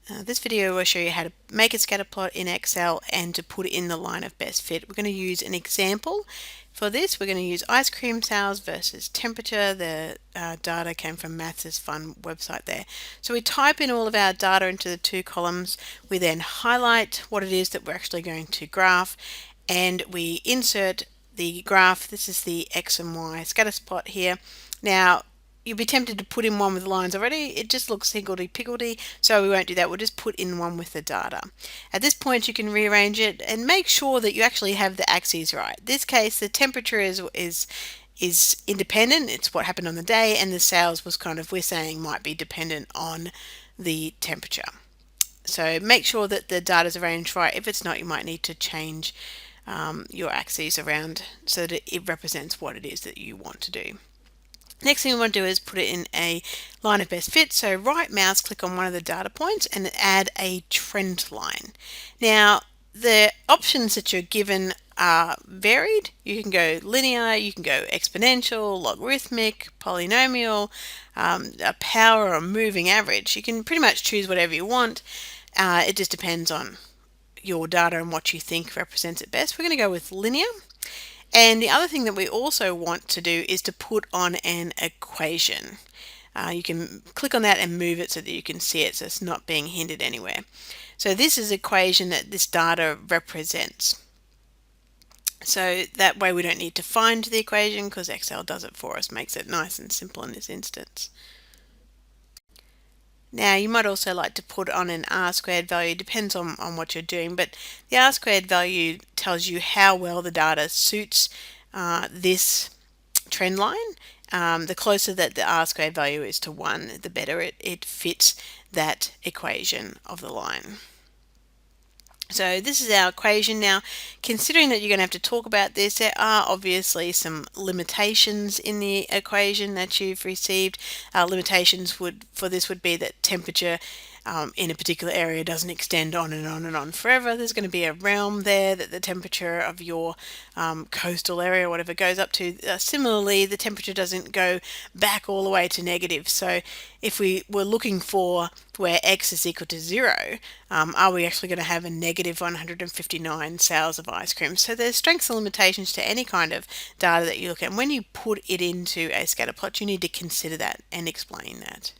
This video will show you how to make a scatter plot in Excel and to put it in the line of best fit. We're going to use an example. For this, we're going to use ice cream sales versus temperature. The data came from Maths is Fun website there. So we type in all of our data into the two columns. We then highlight what it is that we're actually going to graph, and we insert the graph. This is the X and Y scatter plot here. Now, you'll be tempted to put in one with lines already. It just looks higgledy-piggledy, so we won't do that. We'll just put in one with the data. At this point, you can rearrange it and make sure that you actually have the axes right. In this case, the temperature is independent. It's what happened on the day, and the sales was kind of, we're saying, might be dependent on the temperature. So make sure that the data is arranged right. If it's not, you might need to change your axes around so that it represents what it is that you want to do. Next thing we want to do is put it in a line of best fit. So right mouse click on one of the data points and add a trend line. Now the options that you're given are varied. You can go linear, you can go exponential, logarithmic, polynomial, a power or moving average. You can pretty much choose whatever you want. It just depends on your data and what you think represents it best. We're going to go with linear. And the other thing that we also want to do is to put on an equation. You can click on that and move it so that you can see it, so it's not being hindered anywhere. So this is the equation that this data represents. So that way we don't need to find the equation because Excel does it for us, makes it nice and simple in this instance. Now you might also like to put on an R-squared value, depends on what you're doing, but the R-squared value tells you how well the data suits this trend line. The closer that the R-squared value is to 1, the better it fits that equation of the line. So this is our equation. Now, considering that you're going to have to talk about this, there are obviously some limitations in the equation that you've received. Limitations for this would be that temperature in a particular area doesn't extend on and on and on forever. There's going to be a realm there that the temperature of your coastal area, whatever, goes up to. Similarly, the temperature doesn't go back all the way to negative. So if we were looking for where x is equal to 0, are we actually going to have a negative 159 sales of ice cream? So there's strengths and limitations to any kind of data that you look at. And when you put it into a scatter plot, you need to consider that and explain that.